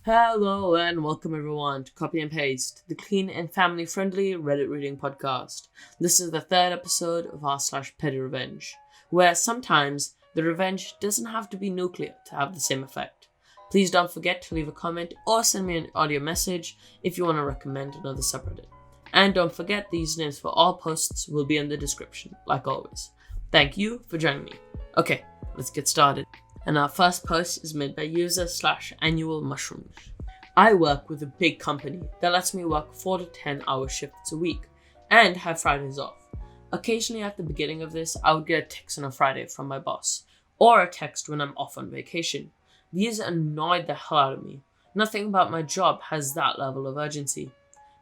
Hello and welcome everyone to Copy and Paste, the clean and family-friendly Reddit reading podcast. This is the third episode of r/PettyRevenge, where sometimes the revenge doesn't have to be nuclear to have the same effect. Please don't forget to leave a comment or send me an audio message if you want to recommend another subreddit. And don't forget the usernames for all posts will be in the description, like always. Thank you for joining me. Okay, let's get started. And our first post is made by user/annualmushrooms. I work with a big company that lets me work 4 to 10 hour shifts a week and have Fridays off. Occasionally at the beginning of this, I would get a text on a Friday from my boss, or a text when I'm off on vacation. These annoyed the hell out of me. Nothing about my job has that level of urgency.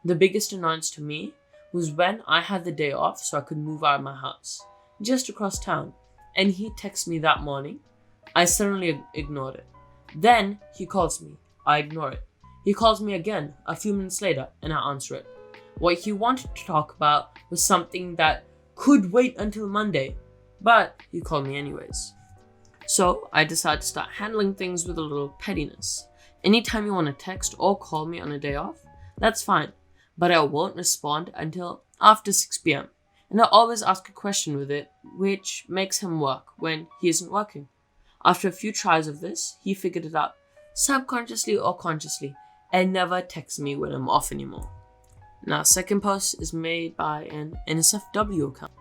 The biggest annoyance to me was when I had the day off so I could move out of my house, just across town, and he texted me that morning. I suddenly ignored it. Then he calls me. I ignore it. He calls me again a few minutes later and I answer it. What he wanted to talk about was something that could wait until Monday, but he called me anyways. So I decided to start handling things with a little pettiness. Anytime you want to text or call me on a day off, that's fine, but I won't respond until after 6 p.m. And I always ask a question with it, which makes him work when he isn't working. After a few tries of this, he figured it out, subconsciously or consciously, and never texts me when I'm off anymore. Now, second post is made by an NSFW account.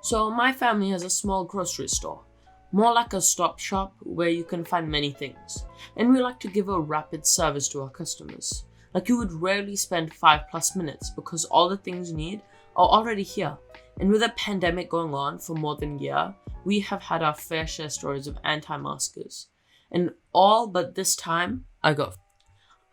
So my family has a small grocery store, more like a stop shop where you can find many things, and we like to give a rapid service to our customers. Like you would rarely spend 5+ minutes because all the things you need are already here. And with a pandemic going on for more than a year, we have had our fair share stories of anti-maskers. And all but this time, I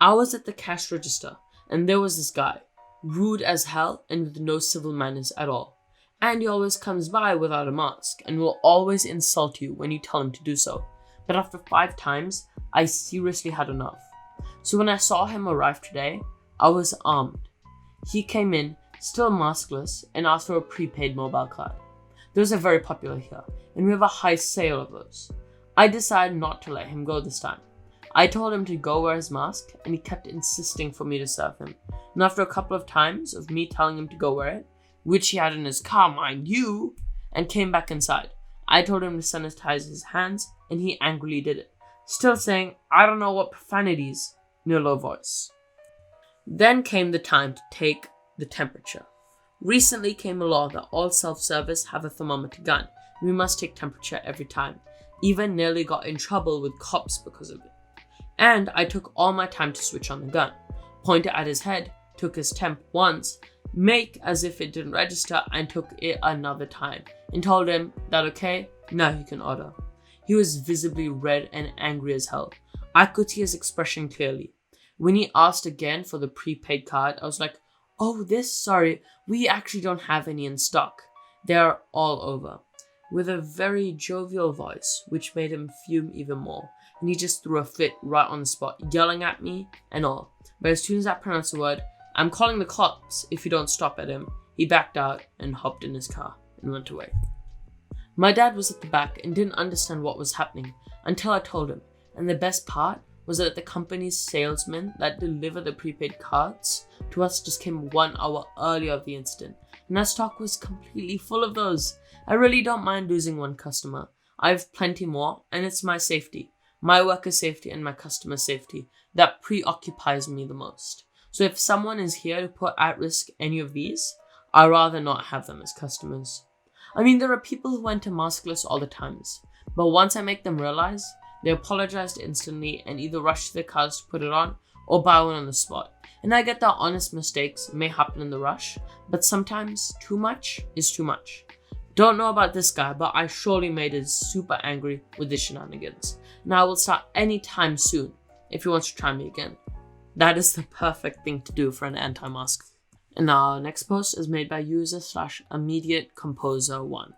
was at the cash register, and there was this guy, rude as hell and with no civil manners at all. And he always comes by without a mask, and will always insult you when you tell him to do so. But after 5 times, I seriously had enough. So when I saw him arrive today, I was armed. He came in, still maskless, and asked for a prepaid mobile card. Those are very popular here, and we have a high sale of those. I decided not to let him go this time. I told him to go wear his mask, and he kept insisting for me to serve him. And after a couple of times of me telling him to go wear it, which he had in his car, mind you, and came back inside, I told him to sanitize his hands, and he angrily did it, still saying, I don't know what profanities, in a low voice. Then came the time to take the temperature. Recently came a law that all self-service have a thermometer gun. We must take temperature every time. Even nearly got in trouble with cops because of it. And I took all my time to switch on the gun. Pointed at his head, took his temp once, make as if it didn't register and took it another time. And told him that okay, now he can order. He was visibly red and angry as hell. I could see his expression clearly. When he asked again for the prepaid card, I was like, oh, sorry, we actually don't have any in stock. They're all over. With a very jovial voice, which made him fume even more. And he just threw a fit right on the spot, yelling at me and all. But as soon as I pronounced the word, I'm calling the cops if you don't stop at him, he backed out and hopped in his car and went away. My dad was at the back and didn't understand what was happening until I told him. And the best part was that the company's salesman that delivered the prepaid cards to us just came 1 hour earlier of the incident, and our stock was completely full of those. I really don't mind losing one customer. I have plenty more, and it's my safety, my workers' safety and my customer safety that preoccupies me the most. So if someone is here to put at risk any of these, I'd rather not have them as customers. I mean, there are people who enter maskless all the times, but once I make them realize, they apologized instantly and either rush to their cars to put it on or buy one on the spot. And I get that honest mistakes may happen in the rush, but sometimes too much is too much. Don't know about this guy, but I surely made him super angry with the shenanigans. And I will start anytime soon if he wants to try me again. That is the perfect thing to do for an anti-mask. And our next post is made by user/immediatecomposer1.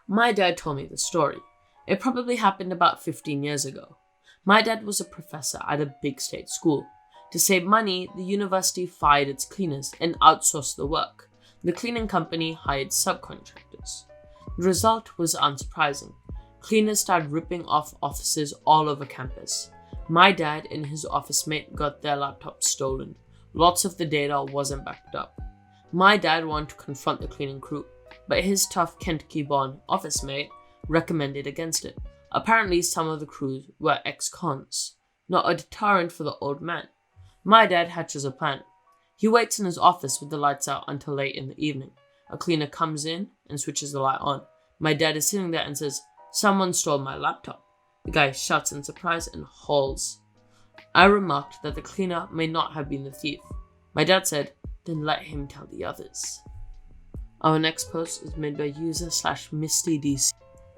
My dad told me the story. It probably happened about 15 years ago. My dad was a professor at a big state school. To save money, the university fired its cleaners and outsourced the work. The cleaning company hired subcontractors. The result was unsurprising. Cleaners started ripping off offices all over campus. My dad and his office mate got their laptop stolen. Lots of the data wasn't backed up. My dad wanted to confront the cleaning crew, but his tough Kentucky-born office mate recommended against it. Apparently, some of the crews were ex-cons, not a deterrent for the old man. My dad hatches a plan. He waits in his office with the lights out until late in the evening. A cleaner comes in and switches the light on. My dad is sitting there and says, "Someone stole my laptop." The guy shouts in surprise and hauls. I remarked that the cleaner may not have been the thief. My dad said, "Then let him tell the others." Our next post is made by user/MistyDC.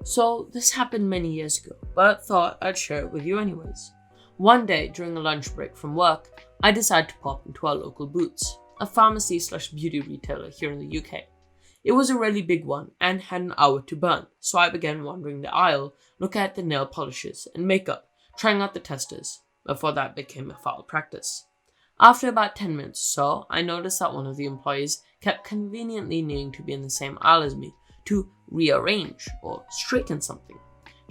So this happened many years ago, but thought I'd share it with you anyways. One day during a lunch break from work, I decided to pop into our local Boots, a pharmacy/beauty retailer here in the UK. It was a really big one and had an hour to burn, so I began wandering the aisle, looking at the nail polishes and makeup, trying out the testers, before that became a foul practice. After about 10 minutes or so, I noticed that one of the employees kept conveniently needing to be in the same aisle as me to rearrange or straighten something.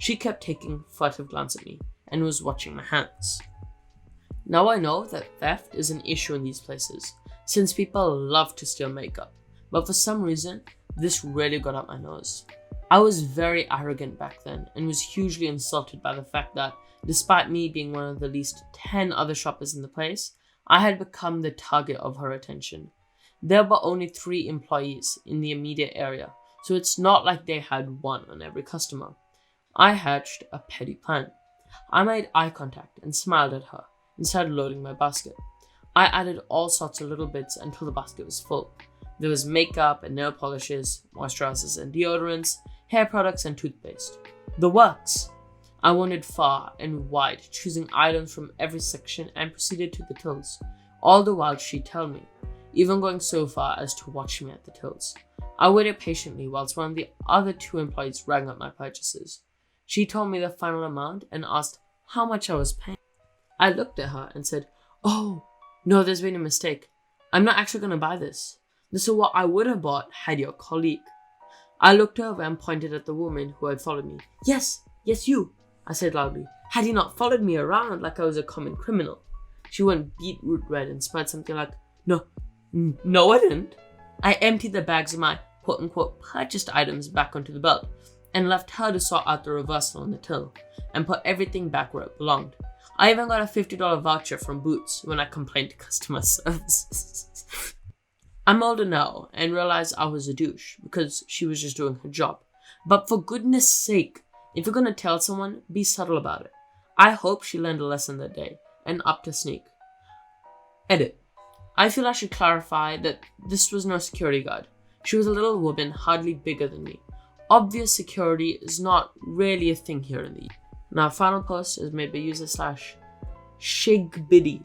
She kept taking a furtive glance at me and was watching my hands. Now I know that theft is an issue in these places, since people love to steal makeup, but for some reason, this really got up my nose. I was very arrogant back then and was hugely insulted by the fact that, despite me being one of the least 10 other shoppers in the place, I had become the target of her attention. There were only 3 employees in the immediate area, so it's not like they had one on every customer. I hatched a petty plan. I made eye contact and smiled at her and started loading my basket. I added all sorts of little bits until the basket was full. There was makeup and nail polishes, moisturizers and deodorants, hair products and toothpaste. The works! I wandered far and wide, choosing items from every section and proceeded to the tills, all the while she'd tell me, even going so far as to watch me at the tills. I waited patiently whilst one of the other 2 employees rang up my purchases. She told me the final amount and asked how much I was paying. I looked at her and said, "Oh, no, there's been a mistake. I'm not actually going to buy this. This is what I would have bought had your colleague." I looked over and pointed at the woman who had followed me. Yes, you," I said loudly. "Had he not followed me around like I was a common criminal?" She went beetroot red and sputtered something like, No, I didn't." I emptied the bags of my quote-unquote purchased items back onto the belt and left her to sort out the reversal on the till and put everything back where it belonged. I even got a $50 voucher from Boots when I complained to customer service. I'm older now and realize I was a douche because she was just doing her job. But for goodness sake, if you're gonna tell someone, be subtle about it. I hope she learned a lesson that day and upped her sneak. Edit. I feel I should clarify that this was no security guard. She was a little woman hardly bigger than me. Obvious security is not really a thing here in the UK. Now, final post is made by user/Shigbiddy.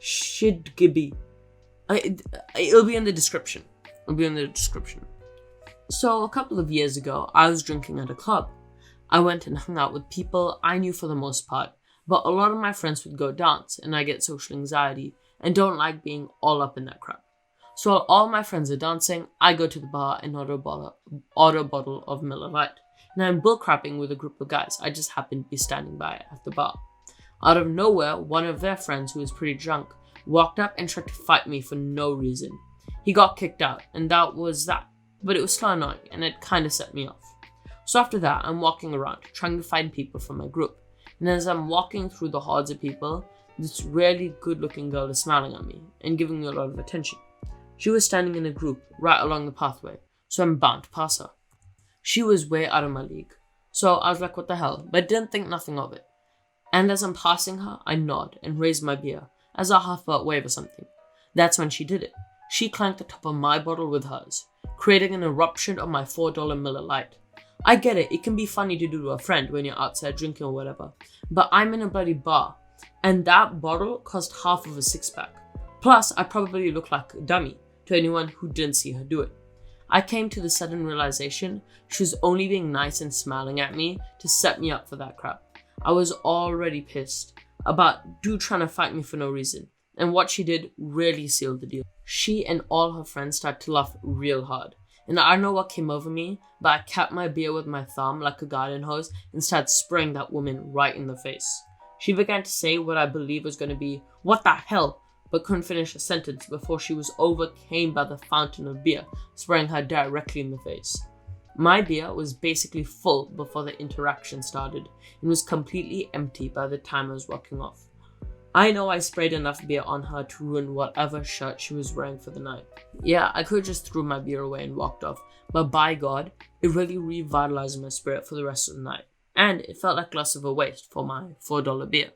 Shigbiddy. It'll be in the description. So, a couple of years ago, I was drinking at a club. I went and hung out with people I knew for the most part, but a lot of my friends would go dance, and I get social anxiety and don't like being all up in that crap. So while all my friends are dancing, I go to the bar and order a bottle of Miller Lite. And I'm bullcrapping with a group of guys I just happened to be standing by at the bar. Out of nowhere, one of their friends who was pretty drunk walked up and tried to fight me for no reason. He got kicked out, and that was that. But it was still annoying, and it kind of set me off. So after that, I'm walking around, trying to find people from my group. And as I'm walking through the hordes of people, this really good-looking girl is smiling at me and giving me a lot of attention. She was standing in a group right along the pathway, so I'm bound to pass her. She was way out of my league, so I was like, what the hell, but didn't think nothing of it. And as I'm passing her, I nod and raise my beer as a half-butt wave or something. That's when she did it. She clanked the top of my bottle with hers, creating an eruption of my $4 Miller Lite. I get it, it can be funny to do to a friend when you're outside drinking or whatever, but I'm in a bloody bar, and that bottle cost half of a 6-pack. Plus, I probably look like a dummy to anyone who didn't see her do it. I came to the sudden realization she was only being nice and smiling at me to set me up for that crap. I was already pissed about dude trying to fight me for no reason, and what she did really sealed the deal. She and all her friends started to laugh real hard, and I don't know what came over me, but I capped my beer with my thumb like a garden hose and started spraying that woman right in the face. She began to say what I believe was going to be, "What the hell?" but couldn't finish a sentence before she was overcame by the fountain of beer, spraying her directly in the face. My beer was basically full before the interaction started and was completely empty by the time I was walking off. I know I sprayed enough beer on her to ruin whatever shirt she was wearing for the night. Yeah, I could have just threw my beer away and walked off, but by God, it really revitalized my spirit for the rest of the night, and it felt like less of a waste for my $4 beer.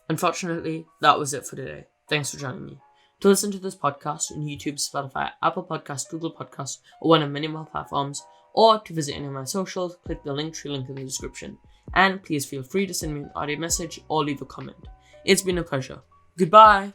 Unfortunately, that was it for today. Thanks for joining me. To listen to this podcast on YouTube, Spotify, Apple Podcasts, Google Podcasts, or one of many more platforms, or to visit any of my socials, click the Linktree link in the description. And please feel free to send me an audio message or leave a comment. It's been a pleasure. Goodbye!